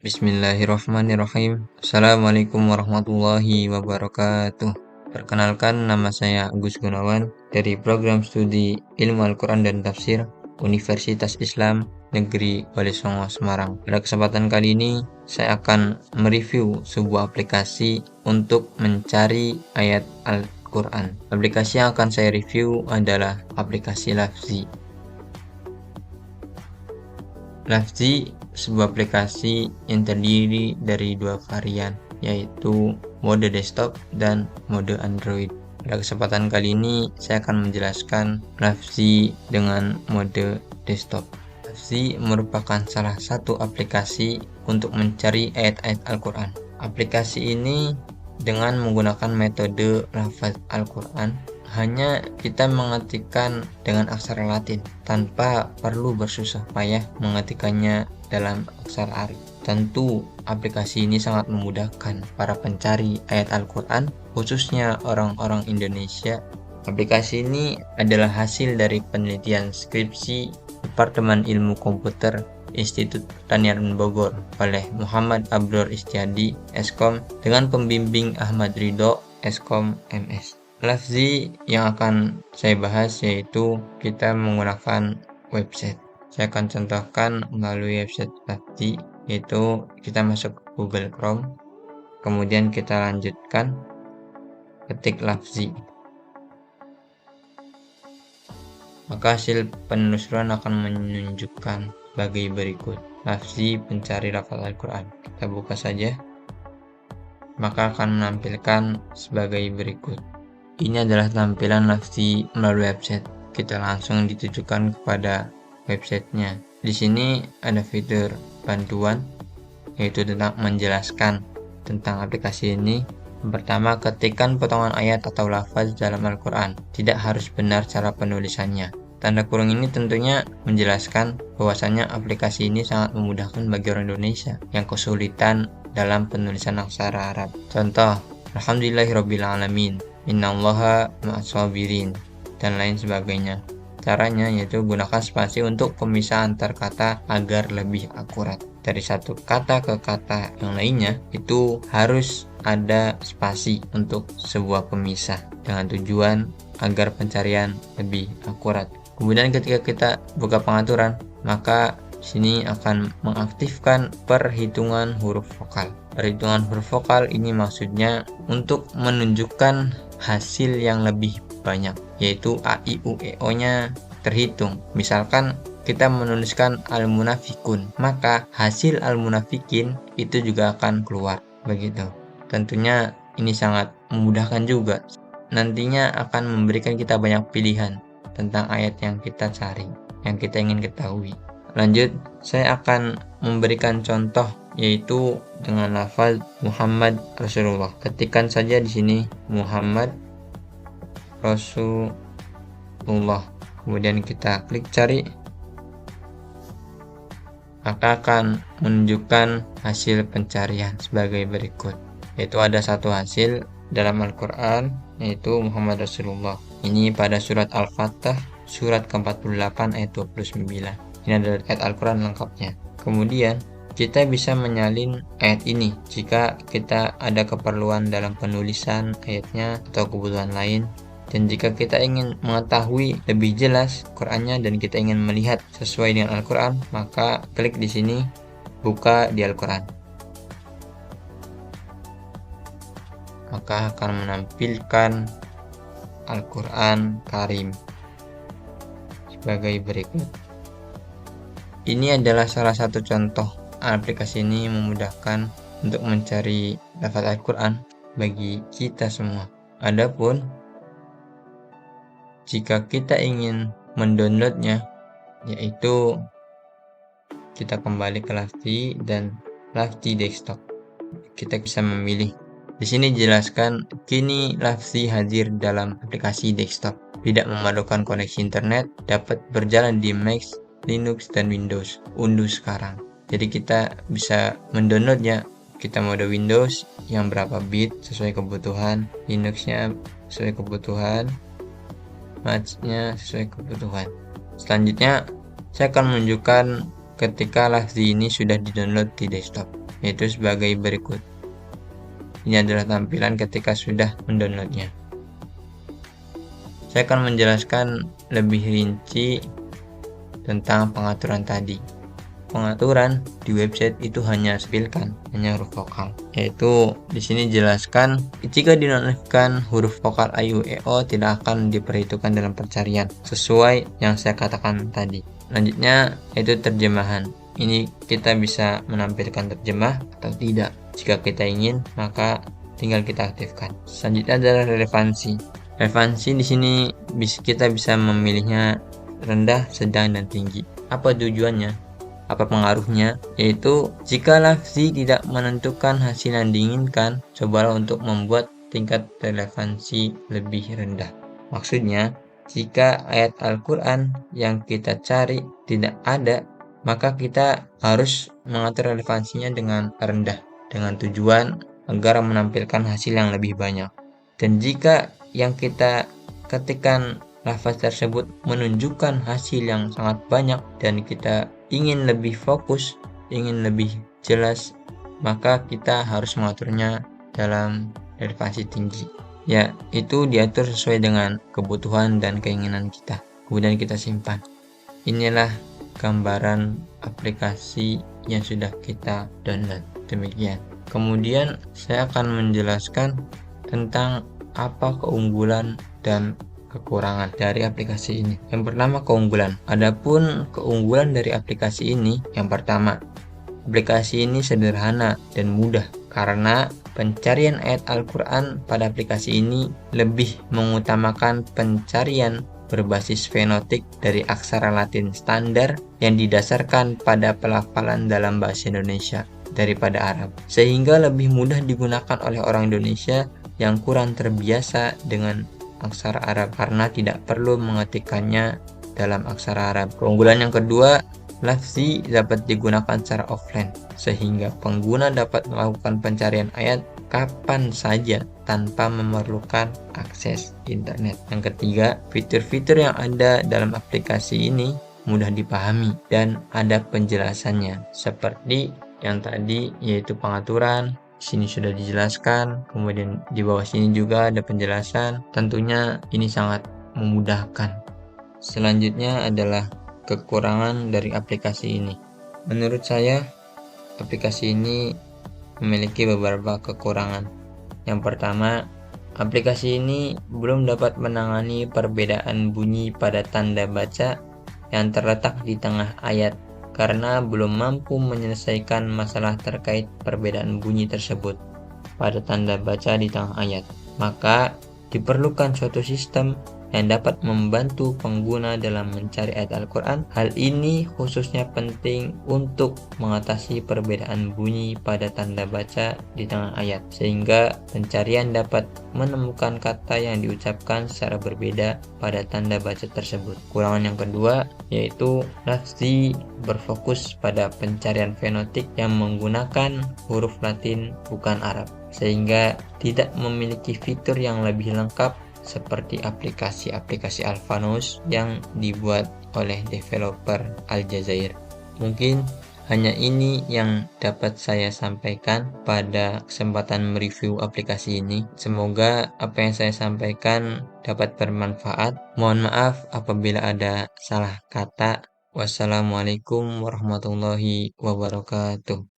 Bismillahirrahmanirrahim. Assalamualaikum warahmatullahi wabarakatuh. Perkenalkan, nama saya Agus Gunawan dari program studi Ilmu Al-Quran dan Tafsir Universitas Islam Negeri Wali Songo, Semarang. Pada kesempatan kali ini, saya akan mereview sebuah aplikasi untuk mencari ayat Al-Quran. Aplikasi yang akan saya review adalah aplikasi Lafzi. Lafzi sebuah aplikasi yang terdiri dari dua varian, yaitu mode desktop dan mode Android. Pada kesempatan kali ini saya akan menjelaskan Lafzi dengan mode desktop. Lafzi merupakan salah satu aplikasi untuk mencari ayat-ayat Al-Quran. Aplikasi ini dengan menggunakan metode lafaz Al-Quran, hanya kita mengetikkan dengan aksara Latin tanpa perlu bersusah payah mengetikkannya dalam aksara Arab. Tentu aplikasi ini sangat memudahkan para pencari ayat Al-Quran, khususnya orang-orang Indonesia. Aplikasi ini adalah hasil dari penelitian skripsi Departemen Ilmu Komputer Institut Pertanian Bogor oleh Muhammad Abdur Istiadi, Eskom, dengan pembimbing Ahmad Ridho, Eskom MS. Lafzi yang akan saya bahas yaitu kita menggunakan website. Saya akan contohkan melalui website Lafzi, yaitu kita masuk Google Chrome, kemudian kita lanjutkan ketik Lafzi. Maka hasil penelusuran akan menunjukkan sebagai berikut. Lafzi pencari lafaz Al-Quran. Kita buka saja. Maka akan menampilkan sebagai berikut. Ini adalah tampilan Lafzi melalui website. Kita langsung ditujukan kepada websitenya. Di sini ada fitur bantuan, yaitu tentang menjelaskan tentang aplikasi ini. Pertama, ketikkan potongan ayat atau lafaz dalam Al-Quran. Tidak harus benar cara penulisannya. Tanda kurung ini tentunya menjelaskan bahwasannya aplikasi ini sangat memudahkan bagi orang Indonesia yang kesulitan dalam penulisan aksara Arab. Contoh, Alhamdulillahirrabbilalamin, innallaha ma'as-sabirin, dan lain sebagainya. Caranya yaitu gunakan spasi untuk pemisah antar kata agar lebih akurat. Dari satu kata ke kata yang lainnya itu harus ada spasi untuk sebuah pemisah dengan tujuan agar pencarian lebih akurat. Kemudian ketika kita buka pengaturan, maka sini akan mengaktifkan perhitungan huruf vokal. Perhitungan huruf vokal ini maksudnya untuk menunjukkan hasil yang lebih banyak, yaitu A, I, U, E, O-nya terhitung. Misalkan kita menuliskan al-munafikun, maka hasil al-munafikin itu juga akan keluar. Begitu. Tentunya ini sangat memudahkan juga. Nantinya akan memberikan kita banyak pilihan tentang ayat yang kita cari, yang kita ingin ketahui. Lanjut, saya akan memberikan contoh yaitu dengan lafaz Muhammad Rasulullah. Ketikkan saja di sini Muhammad Rasulullah. Kemudian kita klik cari. Maka akan menunjukkan hasil pencarian sebagai berikut. Yaitu ada satu hasil dalam Al-Quran, yaitu Muhammad Rasulullah. Ini pada surat Al-Fatah, surat ke-48 ayat 29. Ini adalah ayat Al-Quran lengkapnya. Kemudian kita bisa menyalin ayat ini jika kita ada keperluan dalam penulisan ayatnya atau kebutuhan lain. Dan jika kita ingin mengetahui lebih jelas Qurannya dan kita ingin melihat sesuai dengan Al-Quran, maka klik di sini, buka di Al-Quran. Maka akan menampilkan Al-Quran Karim sebagai berikut. Ini adalah salah satu contoh aplikasi ini memudahkan untuk mencari lafaz Al-Quran bagi kita semua. Adapun jika kita ingin mendownloadnya, yaitu kita kembali ke Lafzi dan Lafzi desktop. Kita bisa memilih. Di sini dijelaskan kini Lafzi hadir dalam aplikasi desktop, tidak memerlukan koneksi internet, dapat berjalan di Mac, Linux, dan Windows unduh sekarang. Jadi kita bisa mendownloadnya. Kita mode Windows yang berapa bit sesuai kebutuhan, Linuxnya sesuai kebutuhan, Mac-nya sesuai kebutuhan. Selanjutnya saya akan menunjukkan ketika Lafzi ini sudah di-download di desktop. yaitu sebagai berikut. Ini adalah tampilan ketika sudah mendownloadnya. Saya akan menjelaskan lebih rinci tentang pengaturan tadi. Pengaturan di website itu hanya tampilkan hanya huruf vokal, yaitu di sini jelaskan jika dinonaktifkan huruf vokal a, i, u, e, o tidak akan diperhitungkan dalam pencarian sesuai yang saya katakan tadi. Selanjutnya itu terjemahan. Ini kita bisa menampilkan terjemah atau tidak. Jika kita ingin, maka tinggal kita aktifkan. Selanjutnya adalah relevansi. Relevansi di sini kita bisa memilihnya rendah, sedang, dan tinggi. Apa tujuannya? Apa pengaruhnya? Yaitu jika lafzi tidak menentukan hasil yang diinginkan, cobalah untuk membuat tingkat relevansi lebih rendah. Maksudnya, jika ayat Al-Quran yang kita cari tidak ada, maka kita harus mengatur relevansinya dengan rendah, dengan tujuan agar menampilkan hasil yang lebih banyak. Dan jika yang kita ketikkan lafaz tersebut menunjukkan hasil yang sangat banyak dan kita ingin lebih fokus, ingin lebih jelas, maka kita harus mengaturnya dalam relevansi tinggi. Ya, itu diatur sesuai dengan kebutuhan dan keinginan kita. Kemudian kita simpan. Inilah gambaran aplikasi yang sudah kita download. Demikian. Kemudian saya akan menjelaskan tentang apa keunggulan dan kekurangan dari aplikasi ini. Yang pertama, keunggulan. Adapun keunggulan dari aplikasi ini, yang pertama, aplikasi ini sederhana dan mudah karena pencarian ayat Al-Quran pada aplikasi ini lebih mengutamakan pencarian berbasis fenotik dari aksara Latin standar yang didasarkan pada pelafalan dalam bahasa Indonesia daripada Arab, sehingga lebih mudah digunakan oleh orang Indonesia yang kurang terbiasa dengan aksara Arab karena tidak perlu mengetikkannya dalam aksara Arab. Keunggulan yang kedua, lafzi dapat digunakan secara offline sehingga pengguna dapat melakukan pencarian ayat kapan saja tanpa memerlukan akses internet. Yang ketiga, fitur-fitur yang ada dalam aplikasi ini mudah dipahami dan ada penjelasannya seperti yang tadi, yaitu pengaturan. Sini sudah dijelaskan, kemudian di bawah sini juga ada penjelasan. Tentunya ini sangat memudahkan. Selanjutnya adalah kekurangan dari aplikasi ini. Menurut saya, aplikasi ini memiliki beberapa kekurangan. Yang pertama, aplikasi ini belum dapat menangani perbedaan bunyi pada tanda baca yang terletak di tengah ayat karena belum mampu menyelesaikan masalah terkait perbedaan bunyi tersebut pada tanda baca di tengah ayat. Maka diperlukan suatu sistem yang dapat membantu pengguna dalam mencari ayat Al-Quran. Hal ini khususnya penting untuk mengatasi perbedaan bunyi pada tanda baca di tengah ayat, sehingga pencarian dapat menemukan kata yang diucapkan secara berbeda pada tanda baca tersebut. Kurangan yang kedua yaitu lafzi berfokus pada pencarian fenotik yang menggunakan huruf Latin bukan Arab, sehingga tidak memiliki fitur yang lebih lengkap seperti aplikasi-aplikasi Alphanos yang dibuat oleh developer Aljazair. Mungkin hanya ini yang dapat saya sampaikan pada kesempatan mereview aplikasi ini. Semoga apa yang saya sampaikan dapat bermanfaat. Mohon maaf apabila ada salah kata. Wassalamualaikum warahmatullahi wabarakatuh.